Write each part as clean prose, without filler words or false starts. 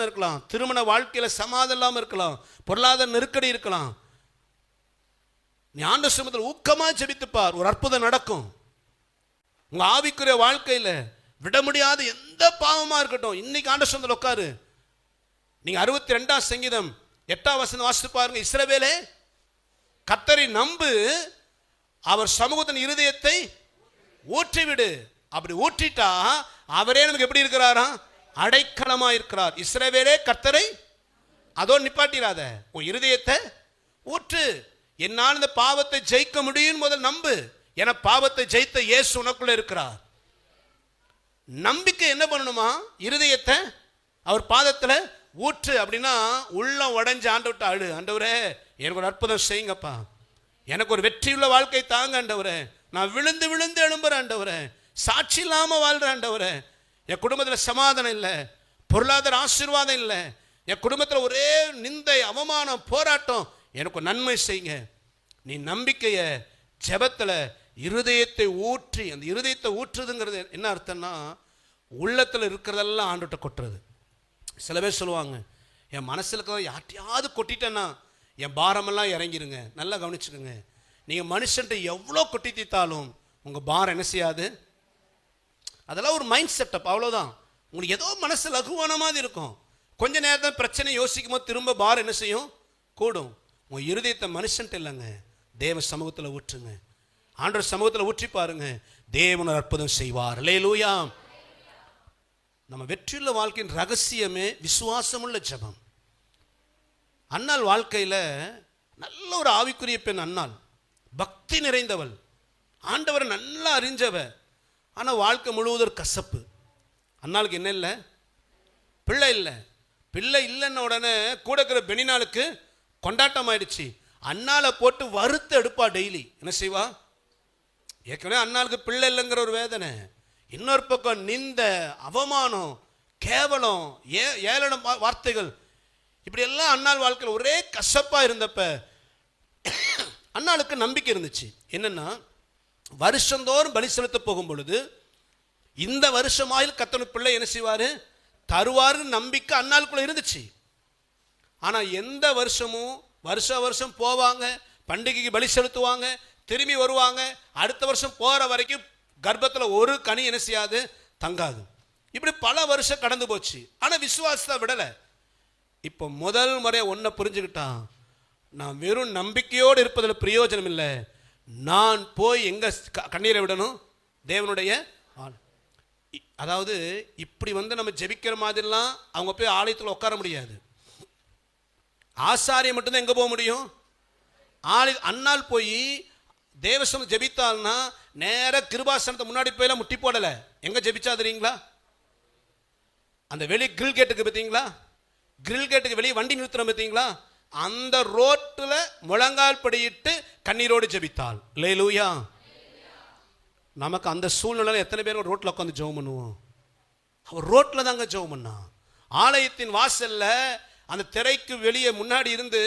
பிரச்சனை இருக்கலாம், திருமண வாழ்க்கையில சமாதானம் இல்லாமல் இருக்கலாம், பொருளாதார நெருக்கடி இருக்கலாம். நீ ஆண்டவர் சமூகத்தில் ஊக்கமா ஜெபித்துப்பார், ஒரு அற்புதம் நடக்கும். உங்க ஆவிக்குரிய வாழ்க்கையில விட முடியாத எந்த பாவமா இருக்கட்டும், இன்னைக்கு ஆண்டவர் சமூகத்தில் உட்காரு. நீங்க 62ஆம் சங்கீதம் 8ஆம் வசனம் வாசித்து பாருங்க. இஸ்ரவேலே கர்த்தரை நம்பு, அவர் சமூகத்தின் இருதயத்தை ஊற்றிவிடு. அப்படி ஊற்றிட்டா அவரே நமக்கு எப்படி இருக்கிறாரா? அடைக்கலமா இருக்கிறார். இஸ்ரவேலே கர்த்தரை அதோ நிப்பாட்டிராத, உன் இருதயத்தை ஊற்று. என்னால் இந்த பாவத்தை ஜெயிக்க முடியும் முதல் நம்பு. என பாவத்தை ஜெயித்த இயேசு உனக்குள்ள இருக்கிறார். நம்பிக்கை என்ன பண்ணணுமா? இருதயத்தை அவர் பாதத்தில் ஊற்று. அப்படின்னா உள்ளம் உடஞ்சு ஆண்டவர்கிட்ட அழு, ஆண்டவரே எனக்கு ஒரு அற்புதம் செய்யுங்கப்பா, எனக்கு ஒரு வெற்றியுள்ள வாழ்க்கை தாங்க ஆண்டவரே, நான் விழுந்து விழுந்து எழும்புறேன் ஆண்டவரே, சாட்சி இல்லாமல் வாழ்கிறேன் ஆண்டவரே, என் குடும்பத்தில் சமாதானம் இல்லை, பொருளாதார ஆசீர்வாதம் இல்லை, என் குடும்பத்தில் ஒரே நிந்தை அவமானம் போராட்டம், எனக்கு நன்மை செய்யுங்க. நீ நம்பிக்கையை ஜெபத்தில் இருதயத்தை ஊற்றி, அந்த இருதயத்தை ஊற்றுதுங்கிறது என்ன அர்த்தம்னா உள்ளத்தில் இருக்கிறதெல்லாம் ஆண்டுகிட்ட கொட்டுறது. சில பேர் சொல்லுவாங்க, என் மனசில் இருக்கிறத யார்ட்டையாவது கொட்டிட்டேன்னா என் பாரமெல்லாம் இறங்கிருங்க. நல்லா கவனிச்சுக்கோங்க, நீங்கள் மனுஷன்ட்டு எவ்வளோ கொட்டி தீர்த்தாலும் உங்கள் பாரம் என்ன செய்யாது. அதெல்லாம் ஒரு மைண்ட் செட்டப், அவ்வளோதான். உங்களுக்கு ஏதோ மனசு லகுவான மாதிரி இருக்கும், கொஞ்ச நேரம் பிரச்சனை யோசிக்கும் போது திரும்ப பாரம் என்ன செய்யும், கூடும். உங்கள் இருதயத்தை மனுஷன்ட்டு இல்லைங்க, தேவ சமூகத்தில் ஊற்றுங்க. ஆண்டவர் சமூகத்தில் ஊற்றி பாருங்க, தேவன் அற்புதம் செய்வார். அல்லேலூயா. நம்ம வெற்றியுள்ள வாழ்க்கையின் ரகசியமே விசுவாசமுள்ள ஜெபம். அன்னாள் வாழ்க்கையில் நல்ல ஒரு ஆவிக்குரிய பெண் அன்னாள், பக்தி நிறைந்தவள், ஆண்டவரை நல்லா அறிஞ்சவ. ஆனால் வாழ்க்கை முழுவதும் கசப்பு. அன்னாளுக்கு என்ன இல்லை? பிள்ளை இல்லை. பிள்ளை இல்லைன்ன உடனே கூட இருக்கிற பெனினாளுக்கு கொண்டாட்டம் ஆயிடுச்சு. அன்னாளை போட்டு வறுத்து எடுப்பா டெய்லி. என்ன செய்வா? ஏற்கனவே அன்னாளுக்கு பிள்ளை இல்லைங்கிற ஒரு வேதனை, இன்னொரு பக்கம் நிந்த அவமானம் கேவலம் ஏளன வார்த்தைகள், இப்படி எல்லாம் அன்னாள் வாழ்க்கையில் ஒரே கசப்பா இருந்தப்ப அன்னாளுக்கு நம்பிக்கை இருந்துச்சு. என்னன்னா வருஷந்தோறும் பலி செலுத்த போகும் பொழுது இந்த வருஷமாயில் கர்த்தர் பிள்ளை என்ன செய்வாரு தருவாரு நம்பிக்கை அன்னாளுக்குள்ள இருந்துச்சு. ஆனா எந்த வருஷமும் வருஷம் போவாங்க, பண்டிகைக்கு பலி செலுத்துவாங்க, திரும்பி வருவாங்க, அடுத்த வருஷம் போற வரைக்கும் கர்ப்பத்தில் ஒரு கனி என்ன செய்யாது, தங்காது. இப்படி பல வருஷம் கடந்து போச்சு. ஆனா விசுவாசத்தை விடலை. இப்போ முதல் முறை ஒன்றை புரிஞ்சுக்கிட்டான், நான் வெறும் நம்பிக்கையோடு இருப்பதில் பிரயோஜனம் இல்லை, நான் போய் எங்க கண்ணீரை விடணும், தேவனுடைய. அதாவது இப்படி நம்ம ஜெபிக்கிற மாதிரிலாம் அவங்க போய் ஆலயத்தில் உட்கார முடியாது. ஆசாரியை மட்டும்தான் எங்க போக முடியும், அன்னால் போய் தேவசம் ஜெபித்தால்னா நேர கிருபாசனத்தை முன்னாடி போயெல்லாம் முட்டி போடல. எங்க ஜெபிச்சா தெரியுங்களா? அந்த வெளி கிரில் கேட்டுக்கு பார்த்தீங்களா, கிரில் கேட்டுக்கு வெளியே வண்டி நிறுத்துறோம் பார்த்தீங்களா, அந்த ரோட்டில் முழங்கால் படியிட்டு கண்ணீரோடு ஜெபித்தாள். அல்லேலூயா. நமக்கு அந்த சூழ்நிலை எத்தனை பேர் ரோட்டில் உட்காந்து ஜெபம் பண்ணுவோம்? அவர் ரோட்டில் தாங்க ஜெபம் பண்ணா. ஆலயத்தின் வாசல்ல அந்த திரைக்கு வெளியே முன்னாடி இருந்து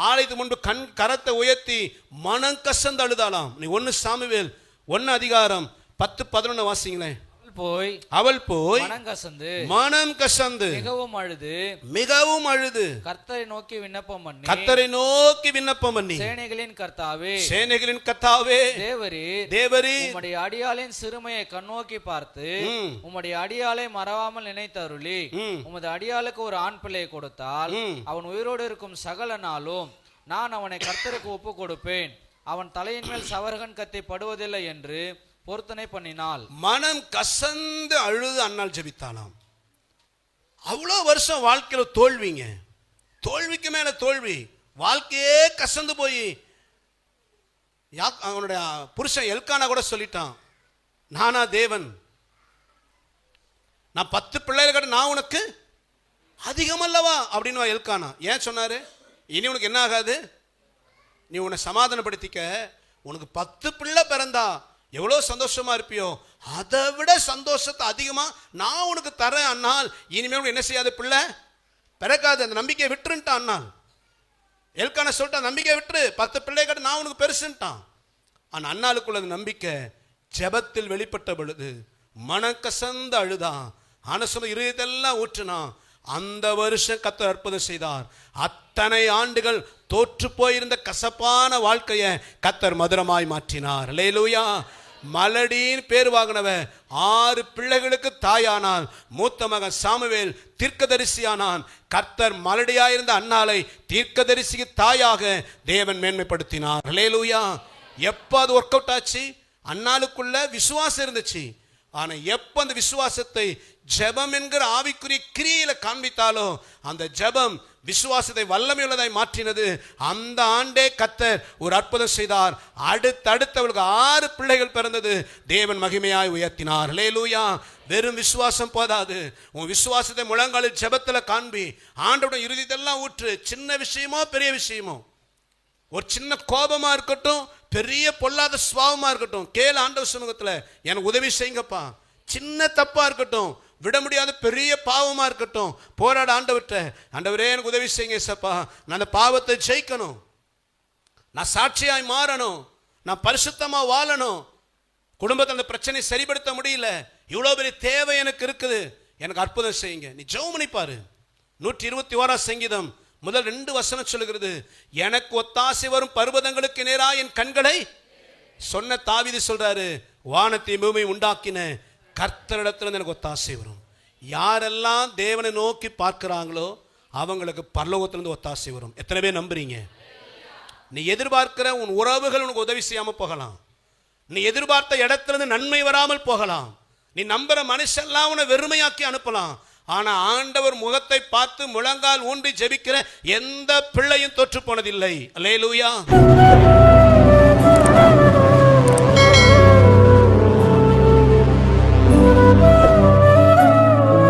ஆலயத்துக்கு முன்பு கரத்தை உயர்த்தி மனம் கசந்து அழுதாலாம். நீ 1 சாமுவேல் 1:10-11 வாசிங்களேன். அவள் போய் மனம் கசந்து மிகவும் அழுது கர்த்தரை நோக்கி விண்ணப்பம் பண்ணி சேனைகளின் கர்த்தாவே தேவரீர் உம்முடைய அடியாளின் சிறுமையை கண்ணோக்கி பார்த்து உம்முடைய அடியாளை மறவாமல் நினைத்தருளி உமது அடியாளுக்கு ஒரு ஆண் பிள்ளையை கொடுத்தால் அவன் உயிரோடு இருக்கும் சகல நாளும் நான் அவனை கர்த்தருக்கு ஒப்பு கொடுப்பேன், அவன் தலையின் மேல் சவரகன் கத்தி படுவதில்லை என்று பொருத்தனை பண்ணினாள். மனம் கசந்து அழுது அன்னாள் ஜெபித்தாளாம். அவ்வளோ வருஷம் வாழ்க்கையில் தோல்விங்க, தோல்விக்கு மேல தோல்வி, வாழ்க்கையே கசந்து போய் அவனுடைய புருஷன் எல்கானா கூட சொல்லிட்டான், நானா தேவன், நான் 10 பிள்ளைகள் நான் உனக்கு அதிகமல்லவா அப்படின்னு எல்கானா. ஏன் சொன்னாரு? இனி உனக்கு என்ன ஆகாது, நீ உன்னை சமாதானப்படுத்திக்க, உனக்கு 10 பிள்ளை பிறந்தா எவ்வளோ சந்தோஷமா இருப்பியோ, அதை விட சந்தோஷத்தை அதிகமா நான் உனக்கு தரேன் அண்ணால், இனிமேல் என்ன செய்யாது, பிள்ளை பிறக்காது, அந்த நம்பிக்கையை விட்டுருன்ட்டான் அண்ணால். எல்கான சொல்லிட்டான், நம்பிக்கை விட்டுரு, 10 பிள்ளைகள் நான் உனக்கு பெருசுன்ட்டான். ஆனால் அண்ணாளுக்குள்ள நம்பிக்கை ஜெபத்தில் வெளிப்பட்ட பொழுது மனக்கசந்து அழுதான். ஆனா சொல்ல இருதயத்தெல்லாம் ஊற்றுனான். அந்த வருஷம் கர்த்தர் அற்புதம் செய்தார். அத்தனை ஆண்டுகள் தோற்று போயிருந்த கசப்பான வாழ்க்கையை கர்த்தர் மதுரமாய் மாற்றினார். அல்லேலூயா. மலடியின் பேர் வாங்கினவ 6 பிள்ளைகளுக்கு தாயானால். மூத்த மகன் சாமுவேல் தீர்க்கதரிசியானான். கர்த்தர் மலடியாயிருந்த அன்னாளை தீர்க்கதரிசிக்கு தாயாக தேவன் மேன்மைப்படுத்தினார். அல்லேலூயா. எப்போ அது ஒர்க் அவுட் ஆச்சு? அன்னாளுக்குள்ள விசுவாசம் இருந்துச்சு. ஆனா எப்ப அந்த விசுவாசத்தை ஜெபம் என்கிற ஆவிக்குரிய கிரியையில காண்பித்தாலோ அந்த ஜெபம் விசுவாசத்தை வல்லமையுள்ளதாய் மாற்றினது. அந்த ஆண்டே கர்த்தர் ஒரு அற்புதம் செய்தார். அடுத்தவளுக்கு 6 பிள்ளைகள் பிறந்தது. தேவன் மகிமையாய் உயர்த்தினார். அல்லேலூயா. வெறும் விசுவாசம் போதாது. உன் விசுவாசத்தை முழங்காலில் ஜெபத்துல காண்பி. ஆண்டவருடைய இருதயத்தெல்லாம் ஊற்று. சின்ன விஷயமோ பெரிய விஷயமோ, ஒரு சின்ன கோபமா இருக்கட்டும், பெரிய பொல்லாத சுபாவமா இருக்கட்டும், கேள் ஆண்டவர் சமூகத்துல எனக்கு உதவி செய்யுங்கப்பா. சின்ன தப்பா இருக்கட்டும், விட முடியாத பெரிய பாவமா இருக்கட்டும், போராட ஆண்டவர்கிட்ட. ஆண்டவரே எனக்கு உதவி செய்யுங்க ஏசப்பா, நான் அந்த பாவத்தை ஜெயிக்கணும், நான் சாட்சியாய் மாறணும், நான் பரிசுத்தமா வாழணும், குடும்பத்தில் அந்த பிரச்சனை சரிப்படுத்த முடியல, இவ்வளவு பெரிய தேவை எனக்கு இருக்குது, எனக்கு அற்புதம் செய்யுங்க. நீ ஜெபம் பண்ணி பாரு. 121 சங்கீதம் முதல் 2 வசனம் சொல்லுகிறது, எனக்கு ஒத்தாசை வரும் பர்வதங்களுக்கு நேரா என் கண்களை சொன்ன தாவீது சொல்றாரு, வானத்தை பூமி உண்டாக்கின கர்த்தரிடத்துல எனக்கு ஒத்தாசை வரும். யாரெல்லாம் தேவனை நோக்கி பார்க்கிறாங்களோ அவங்களுக்கு பரலோகத்திலிருந்து ஒத்தாசை வரும். எத்தனை பேர் நம்புறீங்க? நீ எதிர்பார்க்கிற உன் உறவுகள் உனக்கு உதவி செய்யாம போகலாம், நீ எதிர்பார்த்த இடத்திலிருந்து நன்மை வராமல் போகலாம், நீ நம்புற மனுஷெல்லாம் உன்னை வெறுமையாக்கி அனுப்பலாம். ஆனா ஆண்டவர் முகத்தை பார்த்து முழங்கால் ஊன்றி ஜெபிக்கிற எந்த பிள்ளையும் தொற்று போனதில்லை. அல்லேலூயா.